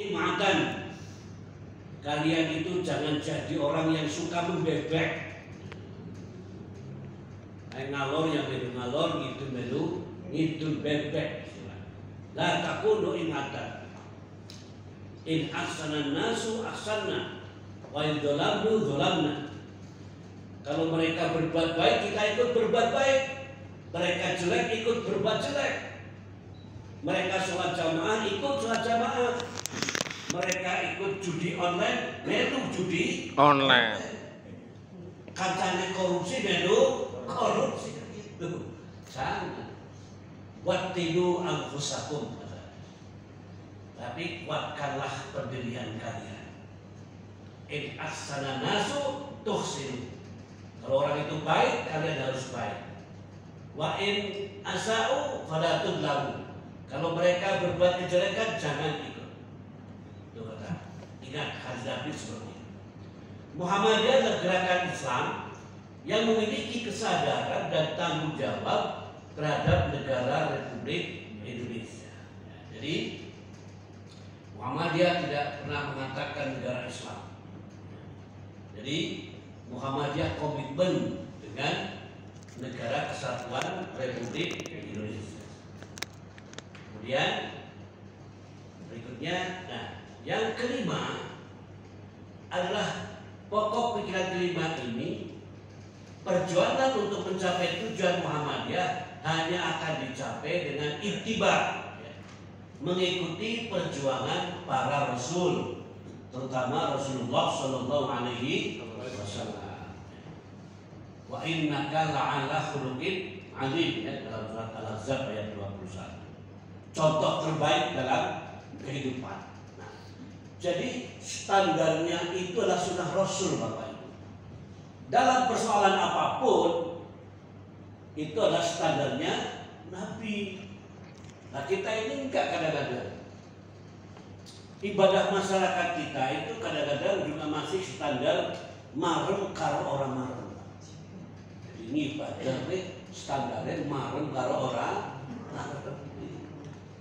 imatan. Kalian itu jangan jadi orang yang suka membebek. Ngalor yang ngalor itu bebek. La takunu imatan. In ahsanan nasu ahsanna wa in dzalamu dzalamna. Kalau mereka berbuat baik, kita ikut berbuat baik. Mereka jelek, ikut berbuat jelek. Mereka sholat jamaah, ikut sholat jamaah. Mereka ikut judi online, melu judi online. Kancane korupsi, melu korupsi. Gitu. Jangan. Wattidu anfusakum. Tapi kuatkanlah pendirian kalian. In ahsana nasu tuhsinu. Kalau orang itu baik, kalian harus baik. Wa in asa'u fala tudlamu. Kalau mereka berbuat kejelekan, jangan ikut. Itu kata. Ingat hadis Nabi seperti itu. Muhammadiyah adalah gerakan Islam yang memiliki kesadaran dan tanggung jawab terhadap negara Republik Indonesia. Jadi Muhammadiyah tidak pernah mengatakan negara Islam. Jadi Muhammadiyah komitmen dengan negara kesatuan Republik Indonesia. Kemudian berikutnya, yang kelima adalah pokok pikiran kelima ini, perjuangan untuk mencapai tujuan Muhammadiyah hanya akan dicapai dengan ittiba, mengikuti perjuangan para Rasul, terutama Rasulullah Shallallahu Alaihi Wasallam. Wa innaka la'ala khuluqin azim, dalam surat Al-Ahzab ayat 21. Contoh terbaik dalam kehidupan. Nah, jadi standarnya itu adalah sunnah Rasul, Bapak Ibu. Dalam persoalan apapun itu adalah standarnya Nabi. Nah, kita ini enggak kadang-kadang. Ibadah masyarakat kita itu kadang-kadang juga masih standar marem karo orang marem. Ini ibadah standarnya marem karo orang.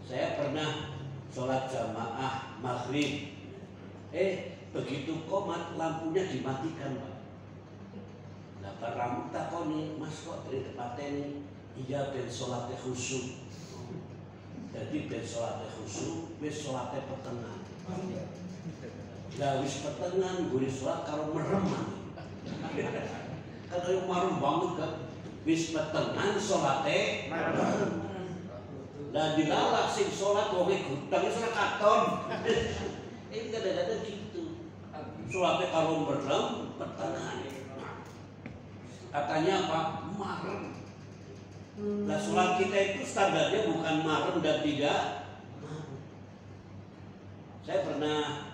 Saya pernah sholat jamaah maghrib. Begitu komat lampunya dimatikan, Pak. Nah, Pak takoni, Mas kok dari tempat ini? Iya, ben sholatnya khusyuk. Jadi ben sholatnya khusyuk, wis sholatnya petengan. Lah wis petengan, gue sholat karo merem. Kan kayak marem banget kan. Wis petengan sholatnya merem. Lah dilalak sing sholat wonge gudang sholat katon. Ini kadang-kadang gitu. Sholatnya karo merem petengan. Katanya apa? Marem. Nah, sholat kita itu standarnya bukan marem dan tidak marem. Saya pernah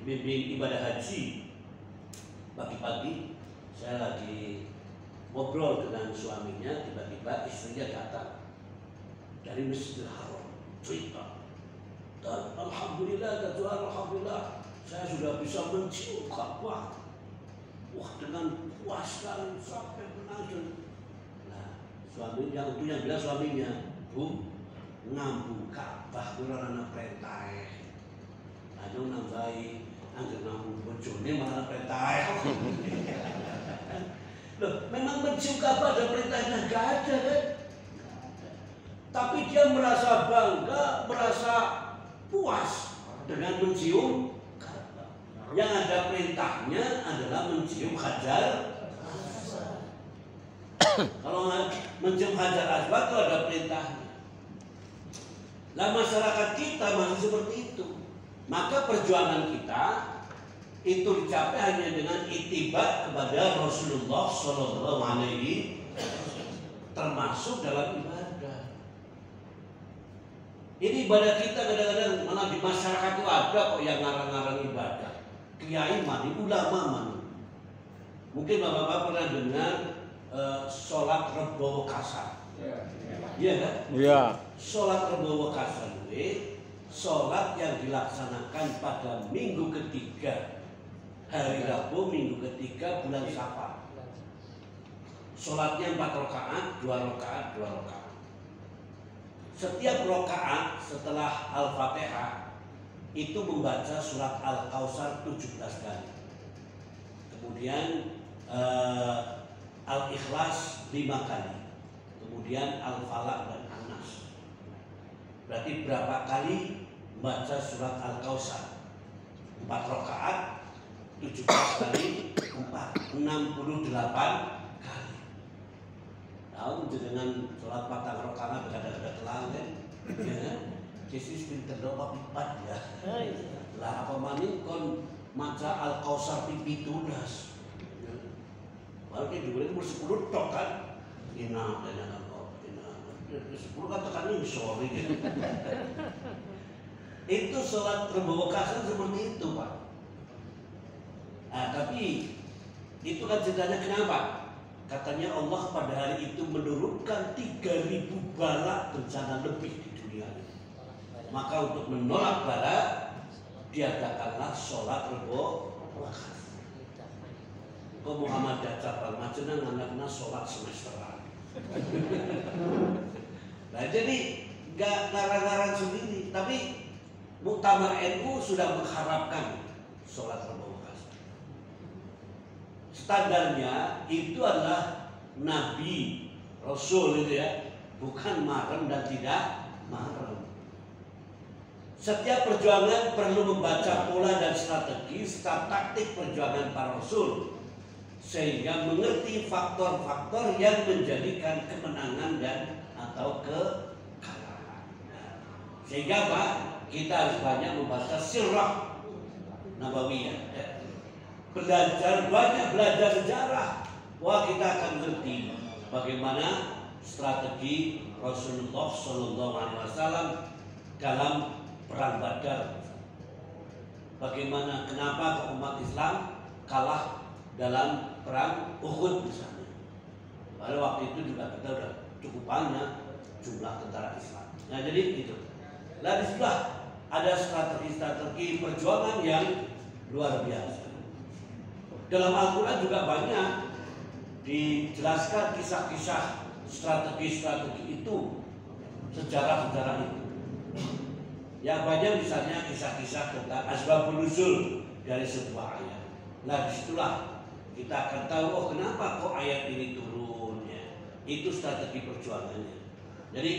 bimbing ibadah haji. Pagi-pagi saya lagi ngobrol dengan suaminya, tiba-tiba istrinya datang dari Masjidil Haram, cerita. Dan alhamdulillah, saya sudah bisa mencium Ka'bah. Wah, dengan puas sekali sampai menangis. Nah, suaminya itu yang bilang suaminya, Bu, ngambung Ka'bah kurang anak perintah. Ayo nambahi, angger ngambung bojone malah perintah. Loh, memang mencium Ka'bah ada perintahnya, gak ada kan? Tapi dia merasa bangga, merasa puas dengan mencium Ka'bah. Yang ada perintahnya adalah mencium Hajar Aswad. Kalau mencium Hajar Aswad itu ada perintahnya. Nah, masyarakat kita masih seperti itu. Maka perjuangan kita itu dicapai hanya dengan ittiba kepada Rasulullah Shallallahu Alaihi Wasallam, termasuk dalam ibadah. Ini ibadah kita kadang-kadang malah di masyarakat itu ada kok yang ngarang-ngarang ibadah. Kiai mani, ulama mani. Mungkin bapak-bapak pernah dengar sholat Rebo Kasar. Iya kan? Iya. Sholat Rebo Kasar itu sholat yang dilaksanakan pada minggu ketiga, hari Rabu minggu ketiga bulan Syawal. Sholatnya 4 rakaat, 2 rakaat, 2 rakaat. Setiap rakaat setelah Al-Fatihah itu membaca surat Al-Kautsar 17 kali. Kemudian Al-Ikhlas 5 kali. Kemudian Al-Falaq dan An-Nas. Berarti berapa kali membaca surat Al-Kautsar? 4 rakaat, 17 kali 4, 68 kali. Tahu dengan sholat 4 rakaat kadang-kadang telang kan? Ya, Yesus pinter doa 4 ya. Lah apa maning kon maca Al-Kautsar pipi tunas. Baru dia juga itu 10 tok kan? Ina 10 kan tekan ini sorry gitu. Itu sholat berbau kasar seperti itu Pak. Nah, tapi itu kan ceritanya kenapa? Katanya Allah pada hari itu menurunkan 3.000 bala bencana lebih di dunia ini. Maka untuk menolak bala, diadakanlah sholat berbau kasar. Kau Muhammad Jacapal macamnya anaknya sholat semesteran. Nah jadi nggak ngarang-ngarang sendiri, tapi Muktamar NU sudah mengharapkan sholat berbau kasar. Standarnya itu adalah Nabi, Rasul itu ya, bukan marem dan tidak marem. Setiap perjuangan perlu membaca pola dan strategi serta taktik perjuangan para Rasul, sehingga mengerti faktor-faktor yang menjadikan kemenangan dan atau kekalahan. Sehingga Pak, kita harus banyak membaca sirah Nabawiyah. Belajar sejarah. Wah, kita akan mengerti bagaimana strategi Rasulullah SAW dalam perang Badar. Bagaimana kenapa umat Islam kalah dalam perang Uhud misalnya. Pada waktu itu juga kita sudah cukup banyak jumlah tentara Islam. Nah jadi gitu. Nah disitulah ada strategi-strategi perjuangan yang luar biasa. Dalam Al-Quran juga banyak dijelaskan kisah-kisah strategi-strategi itu, sejarah-sejarah itu. Yang banyak misalnya kisah-kisah tentang asbabun nuzul dari sebuah ayat. Nah disitulah kita akan tahu, oh kenapa kok ayat ini turun ya. Itu strategi perjuangannya. Jadi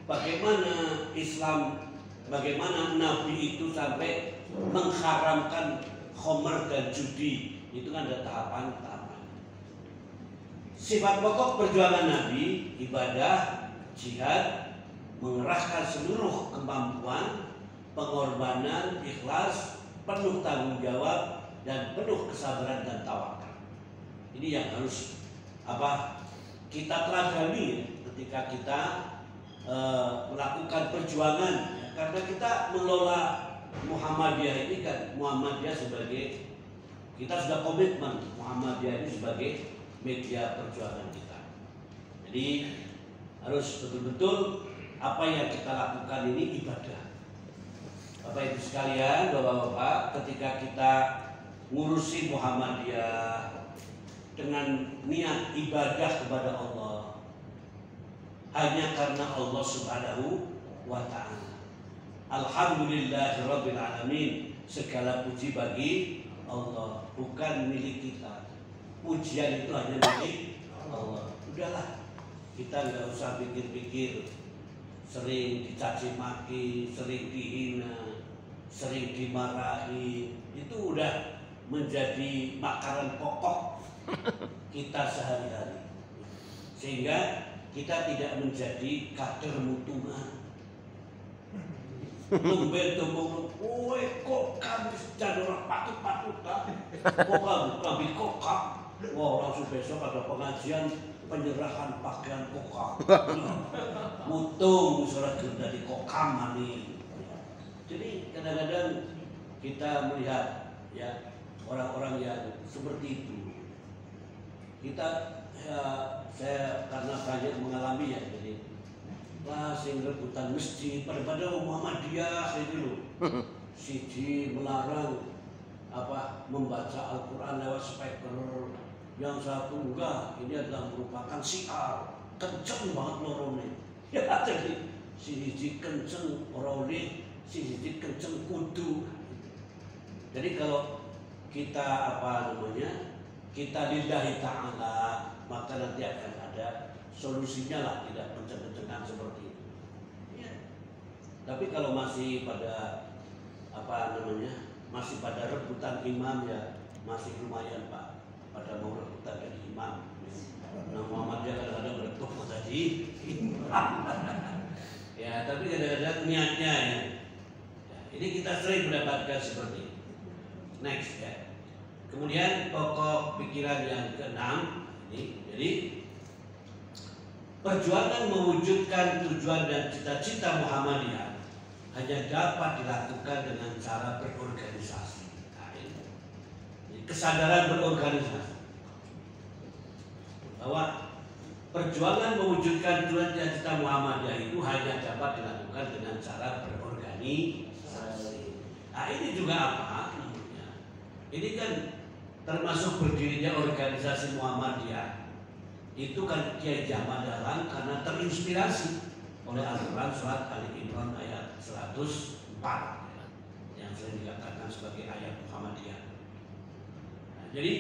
bagaimana Islam, bagaimana Nabi itu sampai mengharamkan khamr dan judi, itu kan ada tahapan-tahapan. Sifat pokok perjuangan Nabi, ibadah, jihad, mengerahkan seluruh kemampuan, pengorbanan, ikhlas, penuh tanggung jawab, dan penuh kesabaran dan tawakal. Ini yang harus kita teladani ketika kita melakukan perjuangan, karena kita mengelola Muhammadiyah ini kan, Muhammadiyah sebagai, kita sudah komitmen Muhammadiyah ini sebagai media perjuangan kita. Jadi harus betul-betul apa yang kita lakukan ini ibadah. Bapak Ibu sekalian, Bapak-bapak, ketika kita ngurusi Muhammadiyah dengan niat ibadah kepada Allah, hanya karena Allah Subhanahu wa Ta'ala. Alhamdulillahirabbil alamin, segala puji bagi Allah, bukan milik kita. Pujian itu hanya milik Allah. Udahlah, kita nggak usah pikir-pikir, sering dicaci maki, sering dihina, sering dimarahi. Itu udah menjadi makanan pokok kita sehari-hari, sehingga kita tidak menjadi kader mutungan. Tumben tumbung, kowe kok kami jadi orang patut-patutan, kok kami kokak. Wah, langsung besok ada pengajian penyerahan pakaian kokak. Mutung surat kerja di kokam mani. Jadi kadang-kadang kita melihat ya orang-orang yang seperti itu. Kita saya karena banyak mengalami ya, jadi sing rebutan masjid pada Muhammadiyah itu loh. Siji melarang membaca Al-Quran lewat speaker, yang satu enggak, ini adalah merupakan syiar, kenceng banget lorone. Ya jadi siji kenceng orone, siji kenceng kudu. Jadi kalau kita kita lillahi ta'ala, maka nanti akan ada solusinya lah, tidak kenceng-kencengan seperti itu. Ya. Tapi kalau masih pada masih pada rebutan imam, ya masih lumayan Pak, pada mau rebutan jadi imam. Nah Muhammadiyah kadang-kadang berebut tadi. Ya, tapi kadang-kadang niatnya ya. Ini kita sering mendapatkan seperti ini. Next ya. Kemudian pokok pikiran yang keenam ini, jadi perjuangan mewujudkan tujuan dan cita-cita Muhammadiyah hanya dapat dilakukan dengan cara berorganisasi. Nah, ini kesadaran berorganisasi bahwa perjuangan mewujudkan tujuan dan cita Muhammadiyah itu hanya dapat dilakukan dengan cara berorganisasi. Nah, ini juga apa namanya? Ini kan termasuk berdirinya organisasi Muhammadiyah. Itu kan Kiai Ahmad Dahlan karena terinspirasi oleh Al-Quran surat Ali Imran ayat 104 yang sering dikatakan sebagai ayat Muhammadiyah. Nah, jadi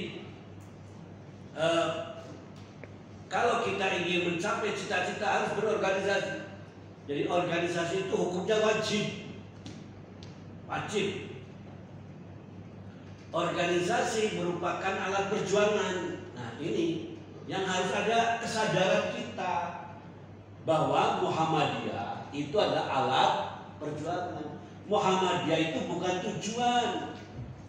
kalau kita ingin mencapai cita-cita harus berorganisasi. Jadi organisasi itu hukumnya wajib. Wajib. Organisasi merupakan alat perjuangan. Nah ini yang harus ada kesadaran kita bahwa Muhammadiyah itu adalah alat perjuangan. Muhammadiyah itu bukan tujuan,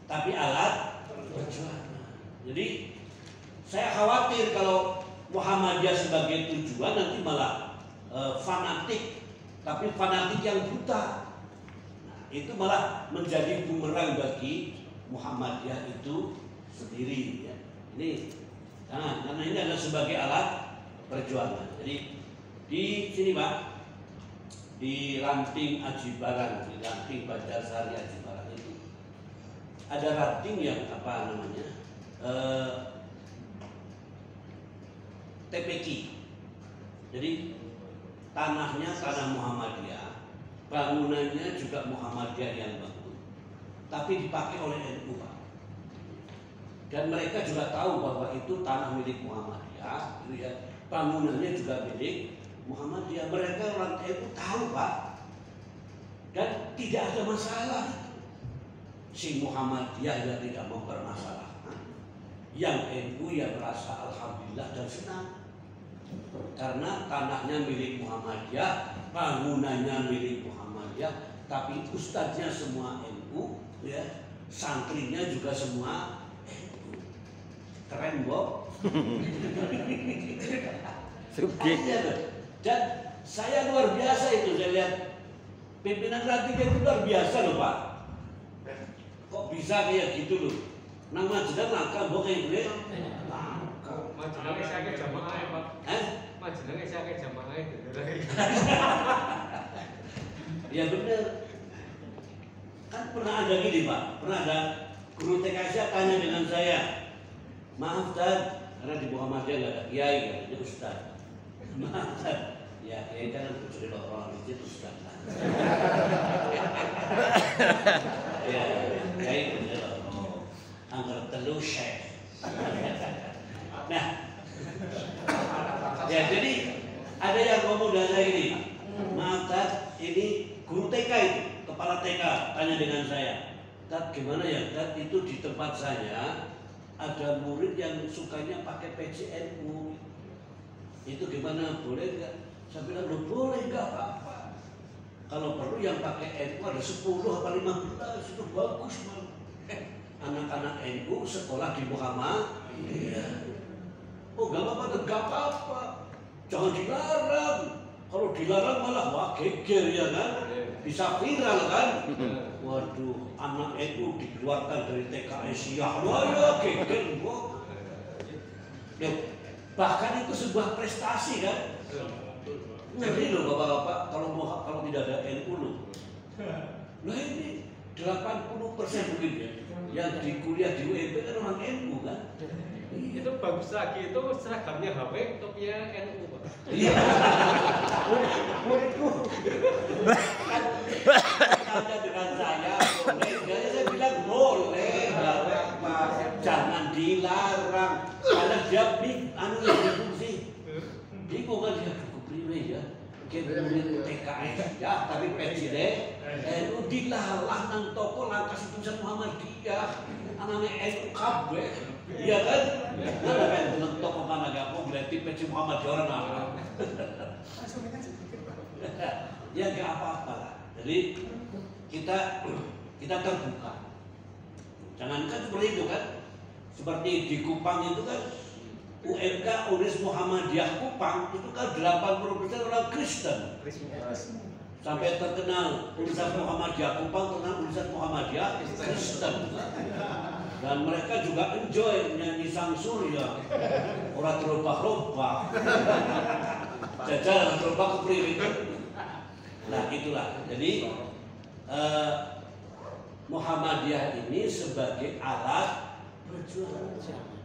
tapi alat perjuangan. Jadi saya khawatir kalau Muhammadiyah sebagai tujuan nanti malah fanatik, tapi fanatik yang buta. Nah, itu malah menjadi bumerang bagi Muhammadiyah itu sendiri. Ya. Ini karena ini adalah sebagai alat perjuangan. Jadi di sini Pak, di ranting Aji Barang, di ranting Banjarsari Aji Barang itu ada ranting yang TPQ. Jadi tanahnya tanah Muhammadiyah, bangunannya juga Muhammadiyah yang bangun, tapi dipakai oleh NU Pak. Dan mereka juga tahu bahwa itu tanah milik Muhammadiyah, gitu ya. Bangunannya juga milik Muhammadiyah. Mereka orang NU tahu Pak, dan tidak ada masalah. Si Muhammadiyah yang tidak mempermasalahkan, yang NU yang merasa alhamdulillah dan senang. Karena tanahnya milik Muhammadiyah, bangunannya milik Muhammadiyah, tapi ustadznya semua NU, ya, santrinya juga semua NU. Keren Bob. Dan saya luar biasa itu, saya lihat pimpinan rantingnya itu luar biasa loh Pak. Kok bisa kayak gitu loh? Nama jeneng langka mbok kayak gue. Majenenge saya jamaah ya Pak. Majenenge saya jamaah itu. Ya benar. Kan pernah ada gini Pak, pernah ada guru TK saya tanya dengan saya, maaf Ustaz, karena di Muhammadiyah nggak ada kiai, katanya Ustaz. Maaf Ustaz, ya kiai kan mencuri orang masjid Ustaz. Ya, kiai bener loh, angker telu syekh. Nah, ya jadi ada yang ngomong dengan saya ini, maaf Tat, ini guru TK itu, kepala TK tanya dengan saya, Tat gimana ya Tat, itu di tempat saya ada murid yang sukanya pakai PCNU, itu gimana, boleh nggak? Saya bilang boleh nggak apa-apa, kalau perlu yang pakai NU ada 10 atau 15 itu bagus man. Anak-anak NU sekolah di Muhammadiyah. Oh gak apa-apa, jangan dilarang. Kalau dilarang malah wah geger ya kan, bisa viral kan. Waduh, anak NU dikeluarkan dari TKS ya, wah ya geger kok. Bahkan itu sebuah prestasi kan. Ngeri loh bapak-bapak kalau tidak ada NU loh. Nah ini 80% mungkin ya yang di kuliah di UMP kan orang NU kan. Itu bagus lagi, itu seragamnya HW, topnya NU Pak. Iya. Muridku. tanya dengan saya, boleh? Saya bilang boleh, jangan dilarang. Karena dia bingung sih, bingung kan dia kepriwe ya. Kemudian TKS ya, tapi presiden NU dilarang nang toko langkas tulisan Muhammadiyah, anaknya NU kabeh, iya kan? Nah, kan nang toko mana gak mau berarti presiden Muhammadiyah orang apa? Ya gak apa-apa lah. Jadi kita terbuka. Jangankan seperti itu kan, seperti di Kupang itu kan. UMK Unis Muhammadiyah Kupang itu kan 80% orang Kristen. Sampai terkenal Universitas Muhammadiyah Kupang, terkenal Universitas Muhammadiyah Kristen. Dan mereka juga enjoy nyanyi Sang Surya. Orang terubah-ubah. Jajar terubah ke priwit. Nah itulah. Jadi Muhammadiyah ini sebagai alat perjuangan zaman.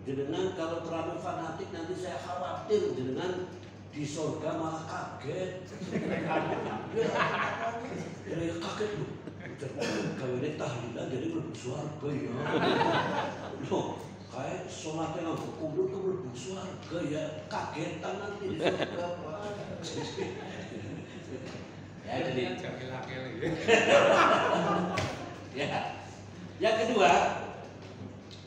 Jenengan kalau terlalu fanatik nanti saya khawatir jenengan di surga malah kaget. Jadi kaget loh. Kawinnya tahlilan jadi bersuarga ya. Loh, kayak sholatnya langsung kubur ke bersuarga ya. Kagetan nanti di surga Pak. Ya jadi. Ya. Yang kedua,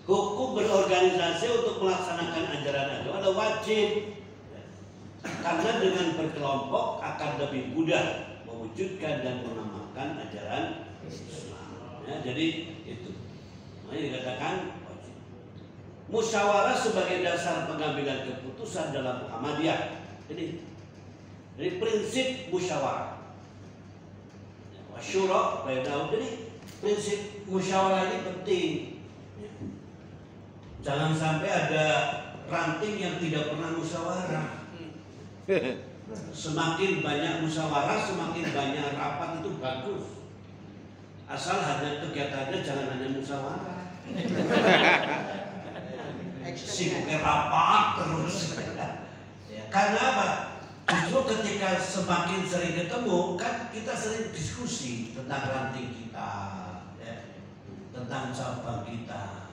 hukum berorganisasi untuk melaksanakan ajaran agama adalah wajib. Karena dengan berkelompok akan lebih mudah mewujudkan dan mengamalkan ajaran Islam. Ya, jadi itu. Makanya dikatakan wajib. Musyawarah sebagai dasar pengambilan keputusan dalam Muhammadiyah. Jadi prinsip musyawarah. Wasyura bainahum. Jadi prinsip musyawarah ini penting. Jangan sampai ada ranting yang tidak pernah musyawarah. Semakin banyak musyawarah, semakin banyak rapat itu bagus. Asal hanya kegiatannya jangan hanya musyawarah. Sibuknya rapat terus. Karena apa? Justru ketika semakin sering ketemu, kan kita sering diskusi tentang ranting kita, tentang cabang kita.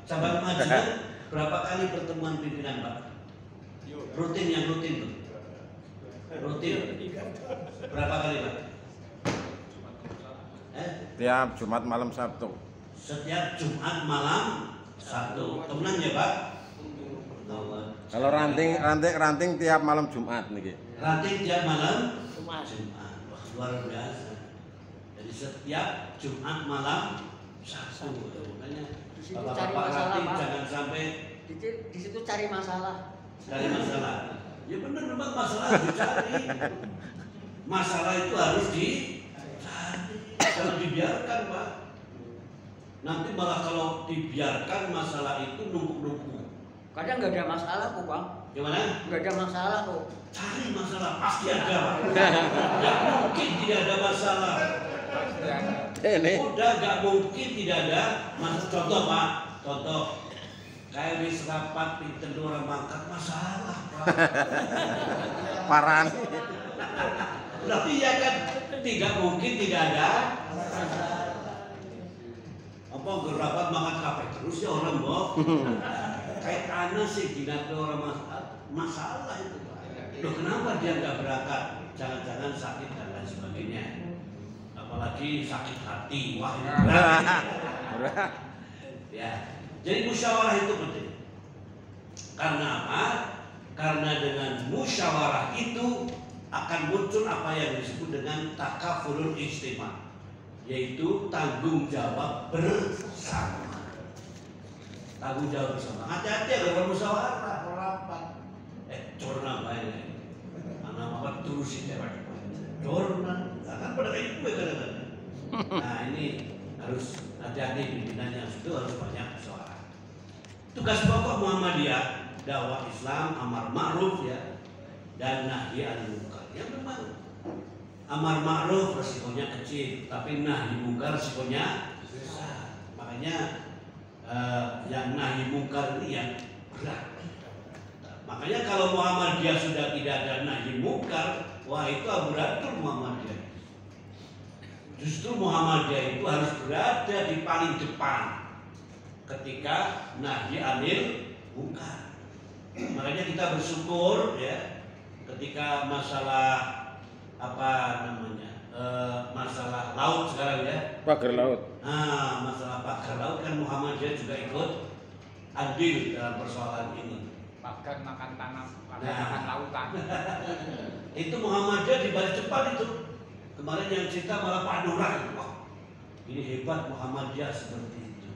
Cabang majelis berapa kali pertemuan pimpinan Pak? Rutin yang rutin tuh. Rutin. Berapa kali Pak? Tiap Jumat malam Sabtu. Setiap Jumat malam Sabtu. Temenan ya Pak? Kalau ranting tiap malam Jumat nih. Ranting tiap malam Jumat. Wah, luar biasa. Jadi setiap Jumat malam Sabtu. Makanya Bapak ranting jangan sampai di situ cari masalah. Cari masalah. Ya benar memang masalah dicari. Masalah itu harus dicari. Jangan dibiarkan Pak. Nanti malah kalau dibiarkan masalah itu numpuk-numpuk. Kadang nggak ada masalah kok Bang. Gimana? Nggak ada masalah kok. Cari masalah pasti ada Pak. Nggak mungkin tidak ada masalah. Udah nggak mungkin tidak ada masalah. Contoh Pak. Contoh. Kayak wis rapat pinter orang mangkat masalah Pak. Paran. Tapi ya kan tidak mungkin tidak ada apa gerapat makan kafe terus ya orang boh. Kayak ana sih tidak ada orang masalah itu Pak. Loh kenapa dia nggak berangkat? Jangan-jangan sakit dan lain sebagainya. Apalagi sakit hati. Wah ini berat. Ya. Jadi musyawarah itu penting. Karena apa? Karena dengan musyawarah itu akan muncul apa yang disebut dengan takafulul ijtima, yaitu tanggung jawab bersama. Tanggung jawab bersama. Hati-hati kalau musyawarah, rapat. Corona baik. Anak apa terus sih corona. Akan pada itu kadang-kadang. Nah ini harus hati-hati pimpinannya itu harus banyak musyawarah. Tugas pokok Muhammadiyah, dakwah Islam, amar ma'ruf ya, dan nahi anil munkar. Ya memang amar ma'ruf resikonya kecil, tapi nahi munkar resikonya besar. Makanya yang nahi munkar ini yang berat. Makanya kalau Muhammadiyah sudah tidak ada nahi munkar, wah itu amburadul Muhammadiyah. Justru Muhammadiyah itu harus berada di paling depan ketika nahi anil munkar. Makanya kita bersyukur ya ketika masalah apa namanya masalah laut sekarang ya, pagar laut. Nah masalah pagar laut kan Muhammadiyah juga ikut andil dalam persoalan ini. Pagar makan tanah, makan lautan. Itu Muhammadiyah di balik depan itu. Kemarin yang cerita malah Pak Nurah. Wah, ini hebat Muhammadiyah seperti itu.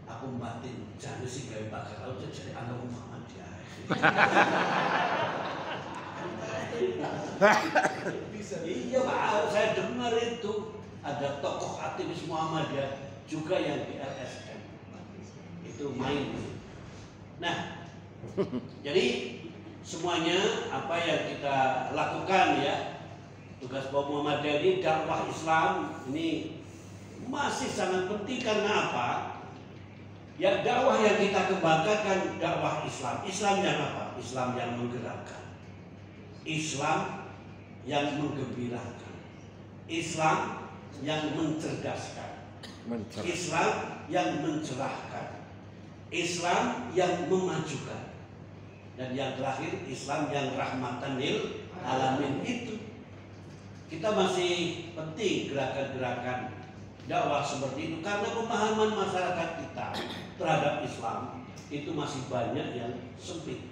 Aku batin jangan sih gawe pagar laut jadi anak Muhammadiyah. Iya Pak, saya dengar itu ada tokoh aktivis Muhammadiyah juga yang di LSM itu main. Nah, jadi semuanya apa yang kita lakukan ya, tugas Muhammadiyah ini dakwah Islam ini masih sangat penting karena apa? Ya dakwah yang kita kembangkan kan dakwah Islam. Islam yang apa? Islam yang menggerakkan, Islam yang menggembirakan, Islam yang mencerdaskan, Islam yang mencerahkan, Islam yang memajukan, dan yang terakhir Islam yang rahmatan lil alamin. Itu kita masih penting gerakan-gerakan dakwah seperti itu karena pemahaman masyarakat kita terhadap Islam itu masih banyak yang sempit.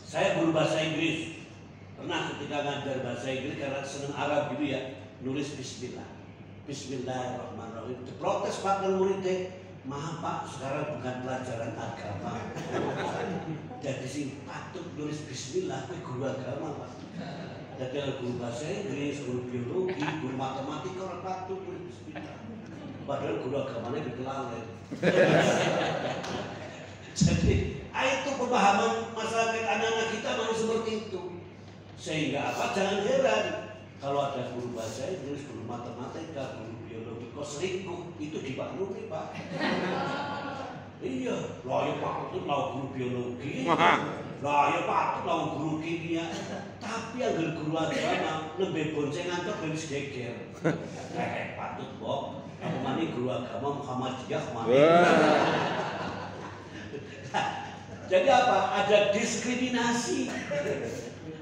Saya guru bahasa Inggris, pernah ketika ngajar bahasa Inggris karena senang Arab gitu ya, nulis Bismillah, Bismillahirrahmanirrahim. Diprotes Pak dan muridnya, maaf Pak, sekarang bukan pelajaran agama. Jadi sih patut nulis Bismillah, guru agama Pak. Jadi guru bahasa Inggris, guru biologi, guru matematika orang patut nulis Bismillah. Padahal guru agamanya dikelalai. Jadi itu pemahaman masyarakat anak-anak kita masih seperti itu. Sehingga apa? Jangan heran kalau ada guru bahasa Inggris, guru matematika, guru biologi kok selingkuh, itu dimaklumi Pak. Iya, lah ya Pak itu mau guru biologi, lah ya Pak itu mau guru kimia. Tapi yang guru agama lebih boncengan tuh lebih geger. Patut Bob, aku mani guru agama Muhammadiyah mana? Jadi apa? Ada diskriminasi.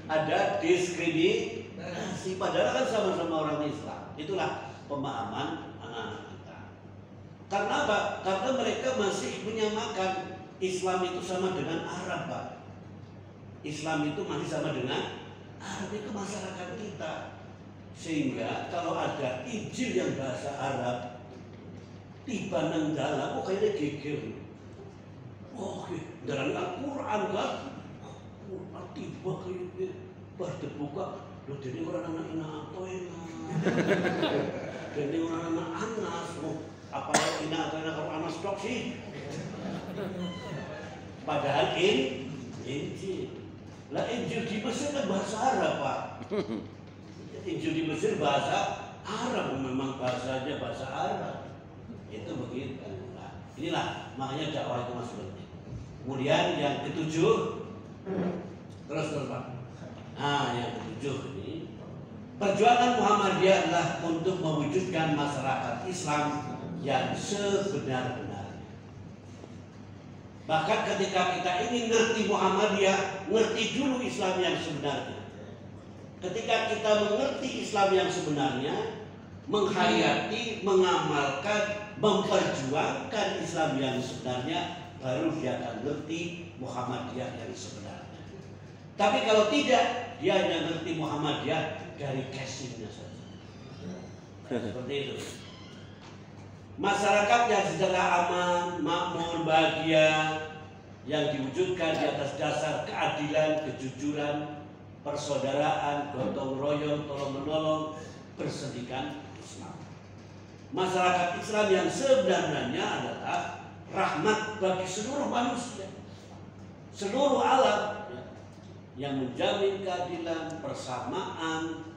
Ada diskriminasi. Padahal kan sama-sama orang Islam. Itulah pemahaman anak-anak kita. Karena apa? Karena mereka masih menyamakan Islam itu sama dengan Arab, Pak. Islam itu masih sama dengan Arab, itu masyarakat kita. Sehingga kalau ada Injil yang bahasa Arab tiba nang dalam, kok kayaknya geger. Oh, dalam Al-Quran kan, Quran tiba kayak pada buka, loh jadi orang anak atau jadi orang anak Anas, apa ina atau kalau Anas tok sih? Padahal Injil, lah Injil di Mesir kan bahasa Arab Pak. Injil di Mesir bahasa Arab, memang bahasanya bahasa Arab. Itu begitu. Nah, inilah makanya dakwah itu masih penting. Kemudian yang ketujuh, terus Pak. Nah, yang ketujuh ini, perjuangan Muhammadiyah adalah untuk mewujudkan masyarakat Islam yang sebenar-benarnya. Bahkan ketika kita ingin ngerti Muhammadiyah, ngerti dulu Islam yang sebenarnya. Ketika kita mengerti Islam yang sebenarnya, menghayati, mengamalkan, memperjuangkan Islam yang sebenarnya, baru dia akan ngerti Muhammadiyah yang sebenarnya. Tapi kalau tidak, dia hanya ngerti Muhammadiyah dari casingnya saja. Seperti itu. Masyarakat yang secara aman, makmur, bahagia, yang diwujudkan di atas dasar keadilan, kejujuran, persaudaraan, gotong royong, tolong menolong, bersedikan Islam. Masyarakat Islam yang sebenarnya adalah rahmat bagi seluruh manusia, seluruh alam, yang menjamin keadilan, persamaan,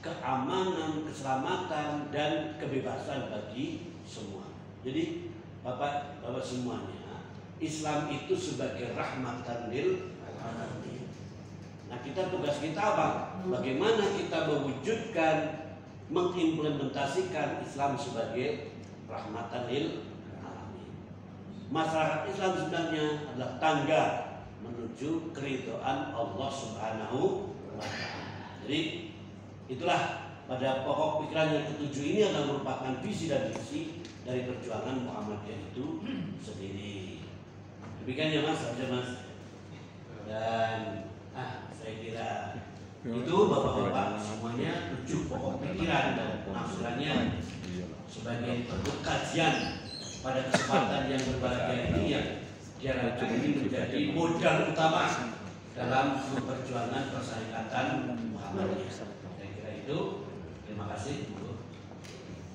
keamanan, keselamatan, dan kebebasan bagi semua. Jadi Bapak semuanya, Islam itu sebagai rahmatan lil alamin. Nah kita tugas kita apa? Bagaimana kita mewujudkan, mengimplementasikan Islam sebagai rahmatan lil alamin. Masyarakat Islam sebenarnya adalah tangga menuju keridhaan Allah Subhanahu wa Ta'ala. Jadi itulah pada pokok pikiran yang ketujuh ini adalah merupakan visi dan misi dari perjuangan Muhammadiyah itu sendiri. Demikian ya Mas, saja Mas. Dan saya kira itu Bapak-bapak semuanya 7 pokok pikiran dan penafsirannya sebagai bentuk kajian pada kesempatan yang berbahagia ini yang diharapkan ini menjadi modal utama dalam perjuangan persyarikatan Muhammadiyah. Saya kira itu. Terima kasih.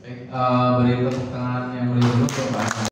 Baik, beri tepuk tangan yang beri dulu Pak.